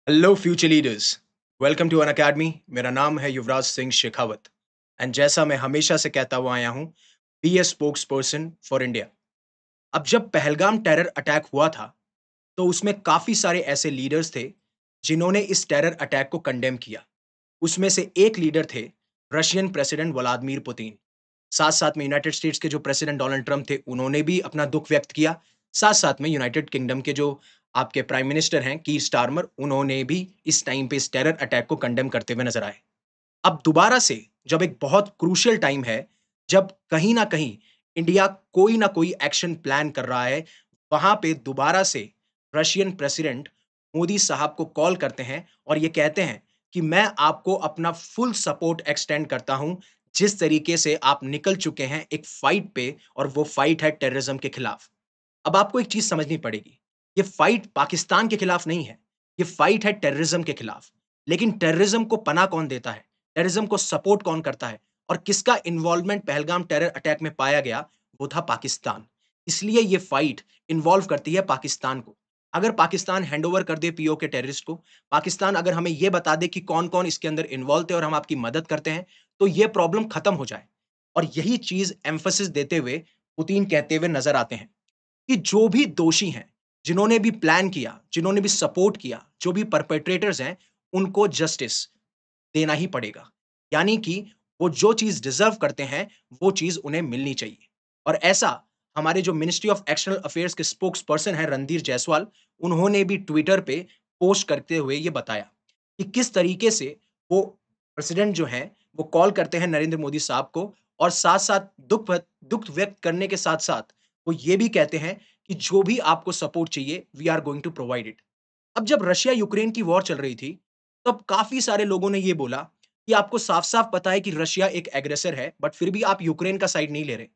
Hello future leaders, welcome to Unacademy. मेरा नाम है युवराज सिंह शेखावत एंड जैसा मैं हमेशा से कहता हुआ आया हूँ, be a spokesperson for India. अब जब पहलगाम टेरर अटैक हुआ था, तो उसमें काफ़ी सारे ऐसे लीडर्स थे, जिन्होंने इस टेरर अटैक को कंडेम किया। उसमें से एक लीडर थे रशियन प्रेसिडेंट व्लादिमीर पुतिन। साथ-साथ में यूनाइटेड स्टेट्स के जो प्रेसिडेंट डोनाल्ड ट्रम्प थे, उन्होंने भी अपना दुःख व्यक्त किया। साथ-साथ में यूनाइटेड किंगडम के जो आपके प्राइम मिनिस्टर हैं कीर स्टारमर, उन्होंने भी इस टाइम पे इस टेरर अटैक को कंडेम करते हुए नज़र आए। अब दोबारा से जब एक बहुत क्रूशियल टाइम है, जब कहीं न कहीं इंडिया कोई न कोई एक्शन प्लान कर रहा है, वहाँ पे दोबारा से रशियन प्रेसिडेंट मोदी साहब को कॉल करते हैं और ये कहते हैं कि मैं आपको अपना फुल सपोर्ट एक्सटेंड करता हूँ, जिस तरीके से आप निकल चुके हैं एक फाइट पे और वो फाइट है टेररिज्म के खिलाफ। अब आपको एक चीज़ समझनी पड़ेगी, ये फाइट पाकिस्तान के खिलाफ नहीं है, ये फाइट है टेररिज्म के खिलाफ। लेकिन टेररिज्म को पनाह कौन देता है? टेररिज्म को सपोर्ट कौन करता है? और किसका इन्वॉल्वमेंट पहलगाम टेरर अटैक में पाया गया? वो था पाकिस्तान। इसलिए ये फाइट इन्वॉल्व करती है पाकिस्तान को। अगर पाकिस्तान हैंडओवर कर दे पीओके टेररिस्ट को, पाकिस्तान अगर हमें ये बता दे कि कौन-कौन इसके अंदर इन्वॉल्व थे और हम आपकी मदद करते हैं, तो ये प्रॉब्लम खत्म हो जाए। और यही चीज़ एम्फसिस देते हुए पुतिन कहते हुए नज़र आते हैं। कि जो भी दोषी हैं, जिन्होंने भी प्लान किया, जिन्होंने भी सपोर्ट किया, जो भी परपेट्रेटर्स हैं, उनको जस्टिस देना ही पड़ेगा। यानी कि वो जो चीज़ डिज़र्व करते हैं, वो चीज़ उन्हें मिलनी चाहिए। और ऐसा हमारे जो मिनिस्ट्री ऑफ एक्सटर्नल अफेयर्स के स्पोक्स पर्सन हैं रणधीर जायसवाल, उन्होंने भी ट्विटर पे पोस्ट करते हुए ये बताया कि किस तरीके से वो प्रेसिडेंट जो हैं, वो कॉल करते हैं नरेंद्र मोदी साहब को और साथ-साथ दुःख व्यक्त करने के साथ-साथ वो ये भी कहते हैं कि जो भी आपको सपोर्ट चाहिए, we are going to provide it. अब जब रशिया यूक्रेन की वॉर चल रही थी, तब काफ़ी सारे लोगों ने ये बोला कि आपको साफ-साफ पता है कि रशिया एक एग्रेसर है, बट फिर भी आप यूक्रेन का साइड नहीं ले रहे।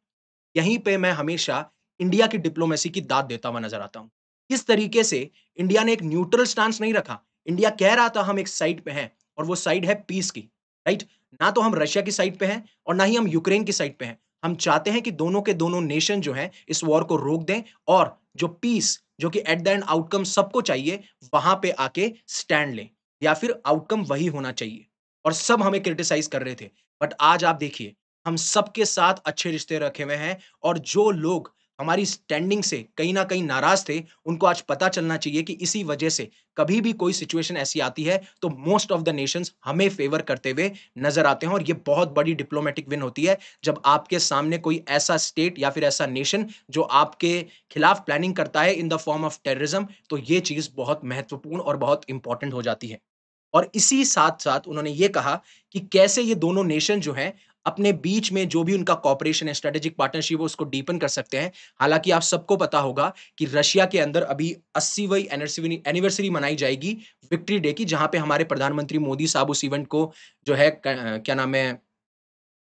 यहीं पे मैं हमेशा इंडिया की डिप्लोमेसी की दाद देता हुआ नज़र आता हूँ। किस तरीके से इंडिया ने एक न्यूट्रल स्टांस नहीं रखा। इंडिया कह रहा था हम एक साइड पे हैं और वो साइड है पीस की, राइट? ना तो हम रशिया की साइड पे हैं और ना ही हम यूक्रेन की साइड पे हैं। हम चाहते हैं कि दोनों के दोनों नेशन जो हैं इस वॉर को रोक दें और जो पीस जो कि एट द एंड आउटकम सबको चाहिए, वहाँ पे आके स्टैंड लें या फिर आउटकम वही होना चाहिए। और सब हमें क्रिटिसाइज़ कर रहे थे। बट आज आप देखिए, हम सबके साथ अच्छे रिश्ते रखे हुए हैं और जो लोग हमारी स्टैंडिंग से कहीं न कहीं नाराज़ थे, उनको आज पता चलना चाहिए कि इसी वजह से कभी भी कोई सिचुएशन ऐसी आती है, तो मोस्ट ऑफ द नेशंस हमें फ़ेवर करते हुए नज़र आते हैं और ये बहुत बड़ी डिप्लोमैटिक विन होती है, जब आपके सामने कोई ऐसा स्टेट या फिर ऐसा नेशन जो आपके खिलाफ प्लानिंग करता है in the form of terrorism, तो ये चीज़ बहुत महत्वपूर्ण और बहुत इम्पोर्टेंट हो जाती है। और इसी साथ-साथ उन्होंने ये कहा कि कैसे ये दोनों नेशन जो हैं, अपने बीच में जो भी उनका कोऑपरेशन है, स्ट्रेटेजिक पार्टनरशिप है, उसको डीपन कर सकते हैं। हालाँकि आप सबको पता होगा कि रशिया के अंदर अभी 80वीं एनिवर्सरी मनाई जाएगी विक्ट्री डे की, जहाँ पे हमारे प्रधानमंत्री मोदी साहब उस इवेंट को जो है क्या नाम है,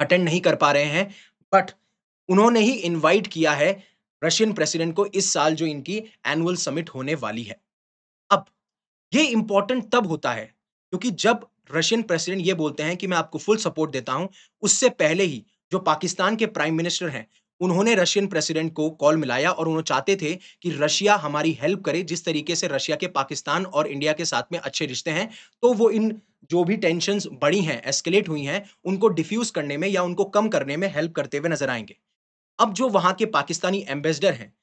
अटेंड नहीं कर पा रहे हैं। बट उन्होंने ही इनवाइट किया है रशियन प्रेसिडेंट को इस साल जो इनकी एनुअल समिट होने वाली है। अब ये इम्पोर्टेंट तब होता है, क्योंकि जब रशियन प्रेसिडेंट ये बोलते हैं कि मैं आपको फुल सपोर्ट देता हूँ, उससे पहले ही जो पाकिस्तान के प्राइम मिनिस्टर हैं, उन्होंने रशियन प्रेसिडेंट को कॉल मिलाया और उन्होंने चाहते थे कि रशिया हमारी हेल्प करे, जिस तरीके से रशिया के पाकिस्तान और इंडिया के साथ में अच्छे रिश्ते हैं, तो वो इन जो भी टेंशन्स बढ़ी हैं, एस्केलेट हुई हैं, उनको डिफ्यूज़ करने में या उनको कम करने में हेल्प करते हुए नज़र आएँगे। अब जो वहाँ के पाकिस्तानी एम्बेसडर हैं,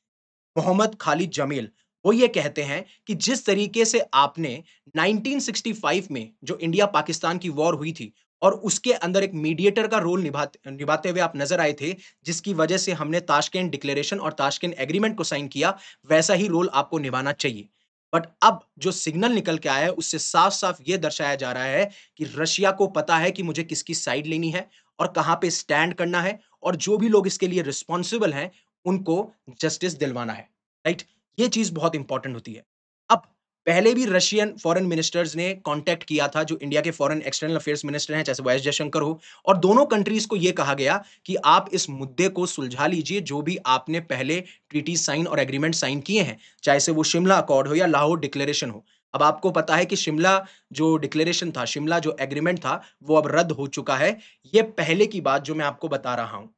मोहम्मद खालिद जमील, वो ये कहते हैं कि जिस तरीके से आपने 1965 में जो इंडिया-पाकिस्तान की वॉर हुई थी और उसके अंदर एक मीडिएटर का रोल निभाते हुए आप नज़र आए थे, जिसकी वजह से हमने ताशकंद डिक्लेरेशन और ताशकंद एग्रीमेंट को साइन किया, वैसा ही रोल आपको निभाना चाहिए। बट अब जो सिग्नल निकल के आया है, उससे साफ-साफ ये दर्शाया जा रहा है कि रशिया को पता है कि मुझे किसकी साइड लेनी है और कहाँ पे स्टैंड करना है और जो भी लोग इसके लिए रिस्पॉन्सिबल हैं, उनको जस्टिस दिलवाना है, राइट? ये चीज़ बहुत इम्पोर्टेंट होती है। अब पहले भी रशियन फॉरेन मिनिस्टर्स ने कॉन्टैक्ट किया था, जो इंडिया के फॉरेन एक्सटर्नल अफेयर्स मिनिस्टर हैं, जैसे वाई एस जयशंकर हो और दोनों कंट्रीज़ को ये कहा गया कि आप इस मुद्दे को सुलझा लीजिए, जो भी आपने पहले ट्रीटी साइन और एग्रीमेंट साइन किए हैं, चाहे से वो शिमला अकॉर्ड हो या लाहौर डिक्लेरेशन हो। अब आपको पता है कि शिमला जो डिक्लेरेशन था, शिमला जो एग्रीमेंट था, वो अब रद्द हो चुका है। ये पहले की बात जो मैं आपको बता रहा हूँ।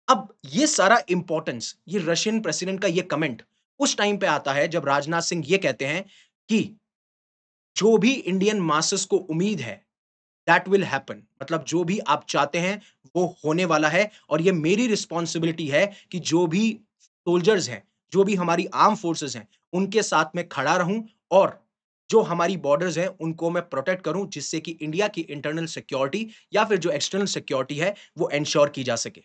अब ये सारा इम्पोर्टेंस, ये रशियन प्रेसिडेंट का ये कमेंट उस टाइम पे आता है जब राजनाथ सिंह ये कहते हैं कि जो भी इंडियन मासेस को उम्मीद है, दैट विल हैपन। मतलब जो भी आप चाहते हैं, वो होने वाला है और ये मेरी रिस्पॉन्सिबिलिटी है कि जो भी सोल्जर्स हैं, जो भी हमारी आर्म फोर्सेस हैं, उनके साथ में खड़ा रहूँ और जो हमारी बॉर्डर्स हैं, उनको मैं प्रोटेक्ट करूँ, जिससे कि इंडिया की इंटरनल सिक्योरिटी या फिर जो एक्सटर्नल सिक्योरिटी है, वो एन्श्योर की जा सके।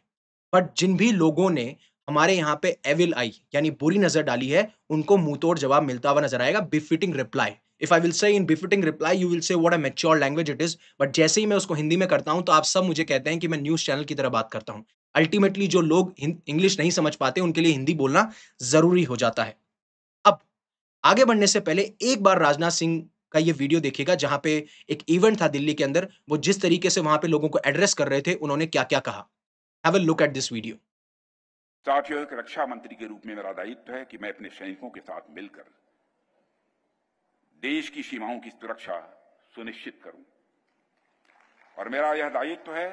बट जिन भी लोगों ने हमारे यहाँ पे एविल आई यानी बुरी नज़र डाली है, उनको मुँहतोड़ जवाब मिलता हुआ नज़र आएगा, befitting reply. If I will say in befitting reply, you will say what a mature language it is. But जैसे ही मैं उसको हिंदी में करता हूँ, तो आप सब मुझे कहते हैं कि मैं न्यूज़ चैनल की तरह बात करता हूँ। अल्टीमेटली जो लोग इंग्लिश नहीं समझ पाते, उनके लिए हिंदी बोलना ज़रूरी हो जाता है। अब आगे बढ़ने से पहले एक बार राजनाथ सिंह का ये वीडियो देखिएगा, जहाँ पे एक इवेंट था दिल्ली के अंदर, वो जिस तरीके से वहाँ पे लोगों को एड्रेस कर रहे थे, उन्होंने क्या-क्या कहा। Have a look at this video. साथियों, एक रक्षा मंत्री के रूप में मेरा दायित्व है कि मैं अपने सैनिकों के साथ मिलकर देश की सीमाओं की सुरक्षा सुनिश्चित करूं और मेरा यह दायित्व है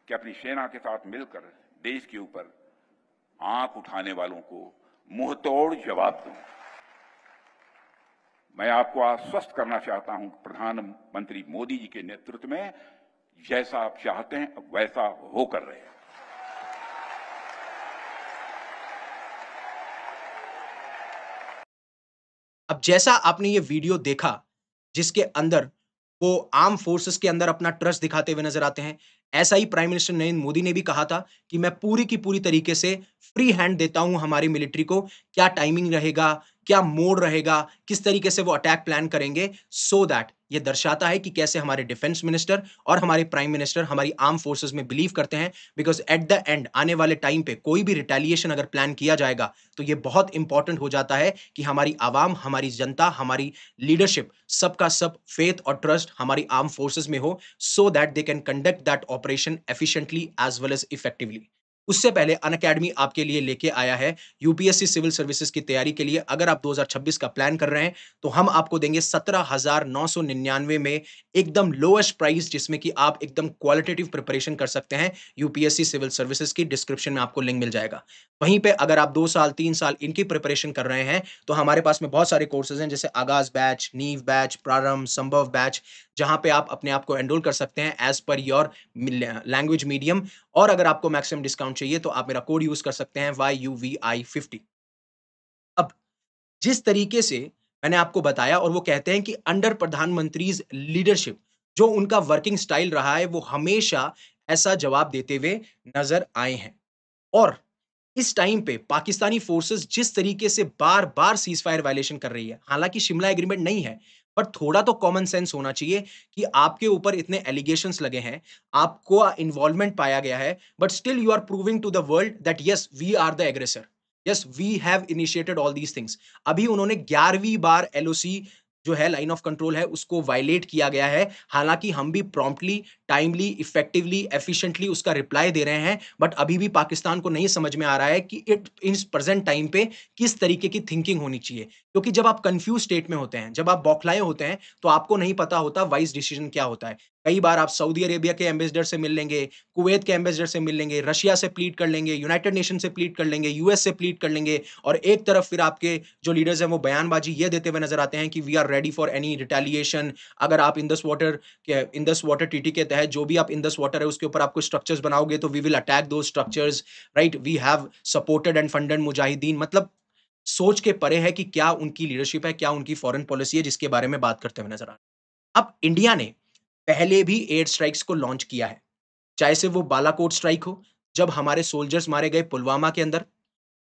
कि अपनी सेना के साथ मिलकर देश के ऊपर आंख उठाने वालों को मुंहतोड़ जवाब दूं। मैं आपको आश्वस्त करना चाहता हूं कि प्रधानमंत्री मोदी जी के नेतृत्व में जैसा आप चाहते हैं वैसा होकर रहे। अब जैसा आपने ये वीडियो देखा, जिसके अंदर वो आर्म फोर्सेस के अंदर अपना ट्रस्ट दिखाते हुए नज़र आते हैं, ऐसा ही प्राइम मिनिस्टर नरेंद्र मोदी ने भी कहा था कि मैं पूरी की पूरी तरीके से फ्री हैंड देता हूँ हमारी मिलिट्री को, क्या टाइमिंग रहेगा, क्या मोड रहेगा, किस तरीके से वो अटैक प्लान करेंगे, सो दैट ये दर्शाता है कि कैसे हमारे डिफेंस मिनिस्टर और हमारे प्राइम मिनिस्टर हमारी आर्म फोर्सेस में बिलीव करते हैं। बिकॉज़ एट द एंड आने वाले टाइम पे कोई भी रिटेलिएशन अगर प्लान किया जाएगा, तो ये बहुत इंपॉर्टेंट हो जाता है कि हमारी आवाम, हमारी जनता, हमारी लीडरशिप सबका सब फेथ और ट्रस्ट हमारी आर्म फोर्सेस में हो, so that they can conduct that operation efficiently as well as effectively. उससे पहले अनअकैडमी आपके लिए लेके आया है यूपीएससी सिविल सर्विसेज की तैयारी के लिए। अगर आप 2026 का प्लान कर रहे हैं, तो हम आपको देंगे 17,999 में एकदम लोएस्ट प्राइस, जिसमें कि आप एकदम क्वालिटेटिव प्रिपरेशन कर सकते हैं। यूपीएससी सिविल सर्विसेज की डिस्क्रिप्शन में आपको लिंक मिल जाएगा। वहीं पे अगर आप 2 साल, 3 साल इनकी प्रिपरेशन कर रहे हैं, तो हमारे पास में बहुत सारे कोर्सेज़ हैं, जैसे आगाज़ बैच, नींव बैच, प्रारंभ, संभव बैच, जहाँ पे आप अपने आप को एनरोल कर सकते हैं as per your language medium. और अगर आपको मैक्सिमम डिस्काउंट चाहिए, तो आप मेरा कोड यूज़ कर सकते हैं YUVI50। अब जिस तरीके से मैंने आपको बताया और वो कहते हैं कि अंडर प्रधानमंत्रीज़ लीडरशिप जो उनका वर्किंग स्टाइल रहा है, वो हमेशा ऐसा जवाब देते हुए नज़र आए हैं। और इस टाइम पे पाकिस्तानी फोर्सेस जिस तरीके से बार-बार सीज़फायर वायलेशन कर रही है, हालाँकि शिमला एग्रीमेंट नहीं है, पर थोड़ा तो कॉमन सेंस होना चाहिए कि आपके ऊपर इतने एलिगेशंस लगे हैं, आपको इन्वॉल्वमेंट पाया गया है, but still you are proving to the world that yes, we are the aggressor. Yes, we have initiated all these things. अभी उन्होंने 11वीं बार एलओसी जो है, लाइन ऑफ कंट्रोल है, उसको वायलेट किया गया है। हालाँकि हम भी प्रॉम्प्टली, टाइमली, इफेक्टिवली, एफिशिएंटली उसका रिप्लाई दे रहे हैं, बट अभी भी पाकिस्तान को नहीं समझ में आ रहा है कि इट इस प्रेज़ेंट टाइम पे किस तरीके की थिंकिंग होनी चाहिए। क्योंकि जब आप कन्फ्यूज़ स्टेट में होते हैं, जब आप बौखलाए होते हैं, तो आपको नहीं पता होता वाइज़ डिसीज़न क्या होता है। कई बार आप सऊदी अरेबिया के एम्बेसडर से मिल लेंगे, कुवैत के एम्बेसडर से मिल लेंगे, रशिया से प्लीड कर लेंगे, यूनाइटेड नेशन से प्लीड कर लेंगे, यूएस से प्लीड कर लेंगे, और एक तरफ फिर आपके जो लीडर्स हैं, वो बयानबाज़ी ये देते हुए नज़र आते हैं कि we are ready for any retaliation. अगर आप इंडस वाटर ट्रीटी के तहत जो भी आप इंडस वाटर है, उसके ऊपर आपको स्ट्रक्चर्स बनाओगे, तो we will attack those structures, right? We have supported and funded मुजाहिदीन। मतलब सोच के परे है कि क्या उनकी लीडरशिप है, क्या उनकी फॉरेन पॉलिसी है, जिसके बारे में बात करते हुए नज़र आ रहे हैं। अब इंडिया ने पहले भी एयर स्ट्राइक्स को लॉन्च किया है, चाहे से वो बालाकोट स्ट्राइक हो, जब हमारे सोल्जर्स मारे गए पुलवामा के अंदर।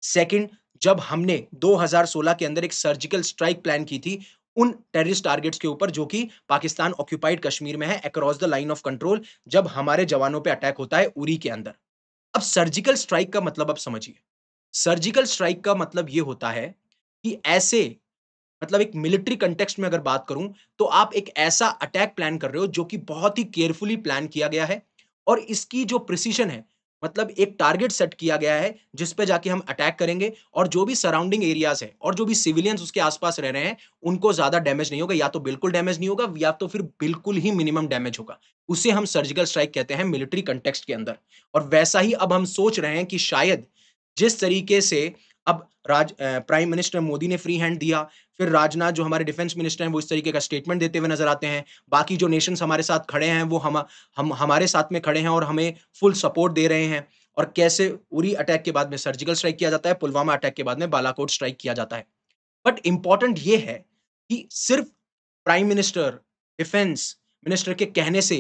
सेकंड, जब हमने 2016 के अंदर एक सर्जिकल स्ट्राइक प्लान की थी, उन टेररिस्ट टारगेट्स के ऊपर जो कि पाकिस्तान ऑक्यूपाइड कश्मीर में है, across the line of control, जब हमारे जवानों पे अटैक होता है उरी के अंदर। अब सर्जिकल स्ट्राइक का मतलब आप समझिए। सर्जिकल स्ट्राइक का मतलब ये होता है कि ऐसे, मतलब एक मिलिट्री कॉन्टेक्स्ट में अगर बात करूं, तो आप एक ऐसा अटैक प्लान कर रहे हो जो कि बहुत ही केयरफुली प्लान किया गया है, और इसकी जो प्रिसीजन है, मतलब एक टारगेट सेट किया गया है जिस पे जाके हम अटैक करेंगे, और जो भी सराउंडिंग एरियाज है और जो भी सिविलियंस उसके आसपास रह रहे हैं, उनको ज्यादा डैमेज नहीं होगा, या तो बिल्कुल डैमेज नहीं होगा, या तो फिर बिल्कुल ही मिनिमम डैमेज होगा। उसे हम सर्जिकल स्ट्राइक कहते हैं मिलिट्री कंटेक्स्ट के अंदर। और वैसा ही अब हम सोच रहे हैं कि शायद जिस तरीके से अब प्राइम मिनिस्टर मोदी ने फ्री हैंड दिया, फिर राजनाथ जो हमारे डिफेंस मिनिस्टर हैं, वो इस तरीके का स्टेटमेंट देते हुए नज़र आते हैं। बाकी जो नेशंस हमारे साथ खड़े हैं, वो हम हमारे साथ में खड़े हैं और हमें फुल सपोर्ट दे रहे हैं। और कैसे उरी अटैक के बाद में सर्जिकल स्ट्राइक किया जाता है, पुलवामा अटैक के बाद में बालाकोट स्ट्राइक किया जाता है। बट इम्पोर्टेंट ये है कि सिर्फ प्राइम मिनिस्टर, डिफेंस मिनिस्टर के कहने से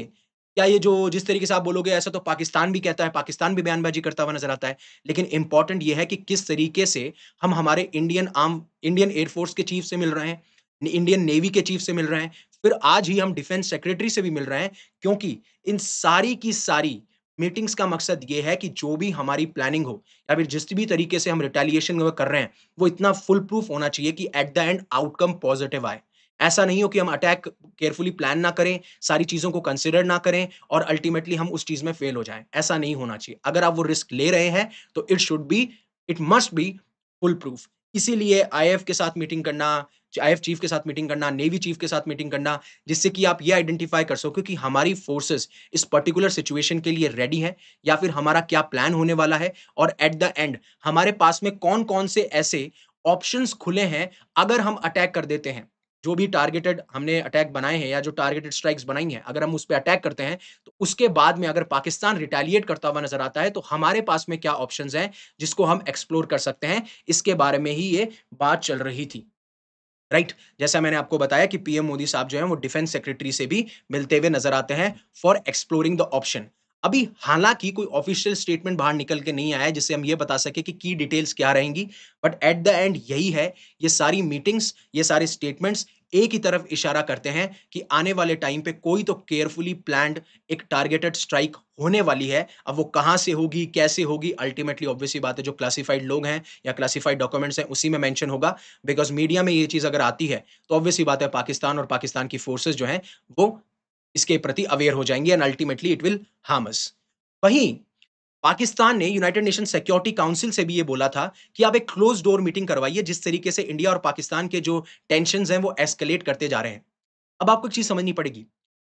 क्या ये जो जिस तरीके से आप बोलोगे ऐसा तो पाकिस्तान भी कहता है, पाकिस्तान भी बयानबाज़ी करता हुआ नज़र आता है। लेकिन इम्पोर्टेंट ये है कि किस तरीके से हम हमारे इंडियन एयर फोर्स के चीफ से मिल रहे हैं, इंडियन नेवी के चीफ से मिल रहे हैं, फिर आज ही हम डिफेंस सेक्रेटरी से भी मिल रहे हैं, क्योंकि इन सारी की सारी मीटिंग्स का मकसद ये है कि जो भी हमारी प्लानिंग हो या फिर जिस भी तरीके से हम रिटेलिएशन वो कर रहे हैं, वो इतना फुल प्रूफ होना चाहिए कि at the end outcome positive आए। ऐसा नहीं हो कि हम अटैक केयरफुली प्लान ना करें, सारी चीज़ों को कंसिडर ना करें और अल्टीमेटली हम उस चीज़ में फेल हो जाएँ। ऐसा नहीं होना चाहिए। अगर आप वो रिस्क ले रहे हैं, तो it must be full proof. इसीलिए आईएएफ के साथ मीटिंग करना, आईएएफ चीफ के साथ मीटिंग करना, नेवी चीफ के साथ मीटिंग करना, जिससे कि आप ये आइडेंटिफाई कर सको कि हमारी फोर्सेस इस पर्टिकुलर सिचुएशन के लिए रेडी हैं या फिर हमारा क्या प्लान होने वाला है और एट द एंड हमारे पास में कौन-कौन से ऐसे ऑप्शंस खुले हैं अगर हम अटैक कर देते हैं। जो भी टारगेटेड हमने अटैक बनाए हैं या जो टारगेटेड स्ट्राइक्स बनाई हैं, अगर हम उस पे अटैक करते हैं, तो उसके बाद में अगर पाकिस्तान रिटेलिएट करता हुआ नज़र आता है, तो हमारे पास में क्या ऑप्शंस हैं, जिसको हम एक्सप्लोर कर सकते हैं। इसके बारे में ही ये बात चल रही थी। राइट? जैसा मैंने आपको बताया कि पीएम मोदी साहब जो हैं वो डिफेंस सेक्रेटरी से भी मिलते हुए नज़र आते हैं फॉर एक्सप्लोरिंग द ऑप्शन। अभी हालाँकि कोई ऑफिशियल स्टेटमेंट बाहर निकल के नहीं आया है जिससे हम ये बता सकें कि की डिटेल्स क्या रहेंगी। बट एट द एंड यही है, ये सारी मीटिंग्स, ये सारे स्टेटमेंट्स एक ही तरफ इशारा करते हैं कि आने वाले टाइम पे कोई तो केयरफुली प्लान्ड एक टारगेटेड स्ट्राइक होने वाली है। अब वो कहाँ से होगी, कैसे होगी, अल्टीमेटली ऑब्वियस सी बात है जो क्लासिफाइड लोग हैं या क्लासिफाइड डॉक्यूमेंट्स हैं उसी में मेंशन होगा। बिकॉज़ मीडिया में ये चीज़ अगर आती है, तो ऑब्वियस सी बात है पाकिस्तान और पाकिस्तान की फोर्सेस जो हैं, वो इसके प्रति अवेयर हो जाएँगी and ultimately it will harm us. वहीं पाकिस्तान ने यूनाइटेड नेशन सिक्योरिटी काउंसिल से भी ये बोला था कि आप एक क्लोज़ डोर मीटिंग करवाइए जिस तरीके से इंडिया और पाकिस्तान के जो टेंशन्स हैं, वो एस्केलेट करते जा रहे हैं। अब आपको एक चीज़ समझनी पड़ेगी,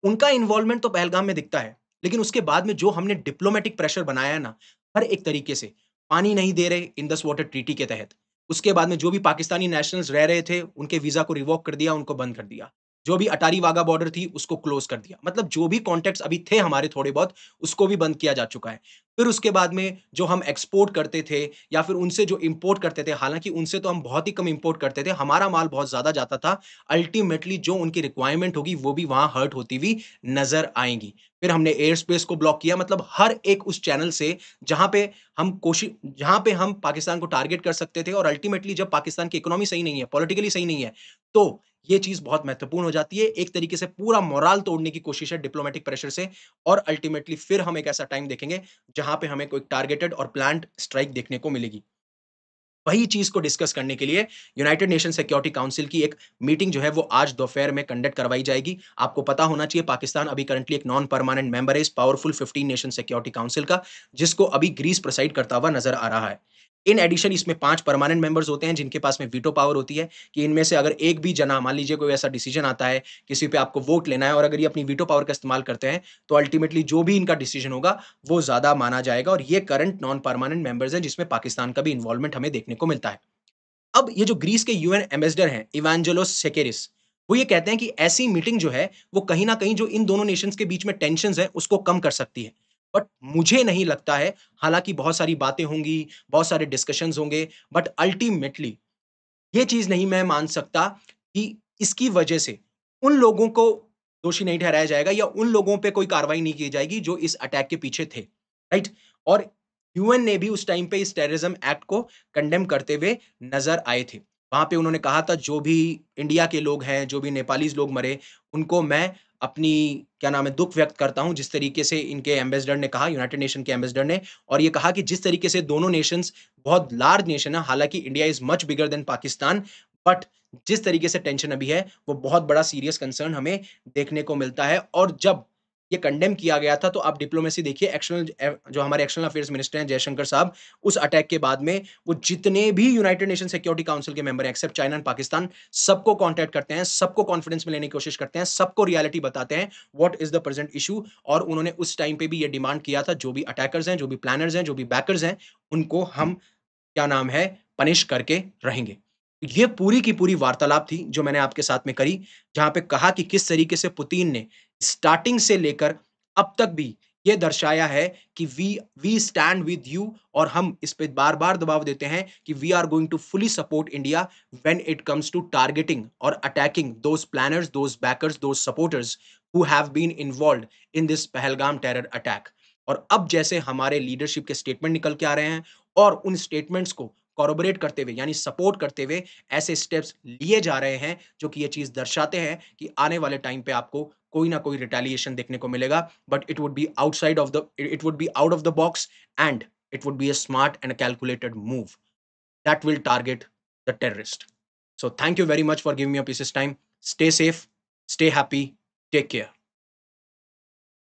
उनका इन्वॉल्वमेंट तो पहलगाम में दिखता है, लेकिन उसके बाद में जो हमने डिप्लोमैटिक प्रेशर बनाया है ना, हर एक तरीके से, पानी नहीं दे रहे इंडस वाटर ट्रीटी के तहत, उसके बाद में जो भी पाकिस्तानी नेशनल्स रह रहे थे, उनके वीज़ा को रिवोक कर दिया, उनको बंद कर दिया। जो भी अटारी वाघा बॉर्डर थी, उसको क्लोज़ कर दिया। मतलब जो भी कॉन्टैक्ट्स अभी थे हमारे थोड़े बहुत, उसको भी बंद किया जा चुका है। फिर उसके बाद में जो हम एक्सपोर्ट करते थे या फिर उनसे जो इम्पोर्ट करते थे, हालाँकि उनसे तो हम बहुत ही कम इम्पोर्ट करते थे, हमारा माल बहुत ज़्यादा जाता था। अल्टीमेटली जो उनकी रिक्वायरमेंट होगी वो भी वहाँ हर्ट होती हुई नज़र आएँगी। फिर हमने एयर स्पेस को ब्लॉक किया, मतलब हर एक उस चैनल से जहाँ पे हम पाकिस्तान को टारगेट कर सकते थे और अल्टीमेटली जब पाकिस्तान की इकोनॉमी सही नहीं है, पॉलिटिकली सही नहीं है, तो ये चीज़ बहुत महत्वपूर्ण हो जाती है। एक तरीके से पूरा मोराल तोड़ने की कोशिश है डिप्लोमैटिक प्रेशर से और अल्टीमेटली फिर हम एक ऐसा टाइम देखेंगे जहाँ पे हमें कोई टारगेटेड और प्लान्ड स्ट्राइक देखने को मिलेगी। वही चीज़ को डिस्कस करने के लिए यूनाइटेड नेशन सिक्योरिटी काउंसिल की एक मीटिंग जो है वो आज दोपहर में कंडक्ट करवाई जाएगी। आपको पता होना चाहिए पाकिस्तान अभी करंटली एक नॉन परमानेंट मेंबर है इस पावरफुल 15 नेशन सिक्योरिटी काउंसिल का, जिसको अभी ग्रीस प्रिसाइड करता हुआ नज़र आ रहा है। इन एडिशन इसमें 5 परमानेंट मेंबर्स होते हैं जिनके पास में वीटो पावर होती है कि इनमें से अगर एक भी जना मान लीजिए कोई ऐसा डिसीजन आता है, किसी पे आपको वोट लेना है और अगर ये अपनी वीटो पावर का इस्तेमाल करते हैं, तो अल्टीमेटली जो भी इनका डिसीजन होगा, वो ज़्यादा माना जाएगा और ये करंट नॉन परमानेंट मेंबर्स हैं जिसमें पाकिस्तान का भी इन्वॉल्वमेंट हमें देखने को मिलता है। अब ये जो ग्रीस के यूएन एम्बेसडर हैं, इवांजेलोस सेकेरिस, वो ये कहते हैं कि ऐसी मीटिंग जो है, वो कहीं न कहीं जो इन दोनों नेशंस के बीच में टेंशन्स हैं, उसको कम कर सकती है। बट मुझे नहीं लगता है, हालाँकि बहुत सारी बातें होंगी, बहुत सारे डिस्कशंस होंगे, बट अल्टीमेटली ये चीज़ नहीं मैं मान सकता कि इसकी वजह से उन लोगों को दोषी नहीं ठहराया जाएगा या उन लोगों पे कोई कार्रवाई नहीं की जाएगी जो इस अटैक के पीछे थे, राइट? और यूएन ने भी उस टाइम पे इस टेररिज्म एक्ट को कंडेम करते हुए नज़र आए थे। वहाँ पे उन्होंने कहा था जो भी इंडिया के लोग हैं, जो भी नेपालीज़ लोग मरे, उनको मैं अपनी क्या नाम है दुःख व्यक्त करता हूँ जिस तरीके से इनके एम्बेसडर ने कहा, यूनाइटेड नेशन के एम्बेसडर ने और ये कहा कि जिस तरीके से दोनों नेशंस बहुत लार्ज नेशन है, हालाँकि India is much bigger than Pakistan, but जिस तरीके से टेंशन अभी है, वो बहुत बड़ा सीरियस कंसर्न हमें देखने को मिलता है और जब ये कंडेम किया गया था, तो आप डिप्लोमेसी देखिए जो हमारे एक्सटर्नल अफेयर्स मिनिस्टर हैं जयशंकर साहब, उस अटैक के बाद में वो जितने भी यूनाइटेड नेशन सिक्योरिटी काउंसिल के मेंबर हैं एक्सेप्ट चाइना एंड पाकिस्तान, सबको कॉन्टैक्ट करते हैं, सबको कॉन्फिडेंस में लेने की कोशिश करते हैं, सबको रियलिटी बताते हैं, what is the present issue और उन्होंने उस टाइम पे भी ये डिमांड किया था, जो भी अटैकर्स हैं, जो भी प्लानर्स हैं, जो भी बैकर्स हैं, उनको हम क्या नाम है, पनिश करके रहेंगे। ये पूरी की पूरी वार्तालाप थी जो मैंने आपके साथ में करी, जहाँ पे कहा कि किस तरीके से पुतिन ने स्टार्टिंग से लेकर अब तक भी ये दर्शाया है कि वी स्टैंड विद यू, और हम इस पे बार-बार दबाव देते हैं कि we are going to fully support India when it comes to targeting और attacking those planners, those backers, those supporters who have been involved in this Pahalgam terror attack. और अब जैसे हमारे लीडरशिप के स्टेटमेंट निकल के आ रहे हैं और उन स्टेटमेंट्स को कोरबोरेट करते हुए यानी सपोर्ट करते हुए ऐसे स्टेप्स लिए जा रहे हैं जो कि ये चीज़ दर्शाते हैं कि आने वाले टाइम पे आपको कोई ना कोई रिटेलिएशन देखने को मिलेगा, but it would be outside of the it would be out of the box, and it would be a smart and a calculated move that will target the terrorist. So thank you very much for giving me a piece's time. Stay safe, stay happy, take care.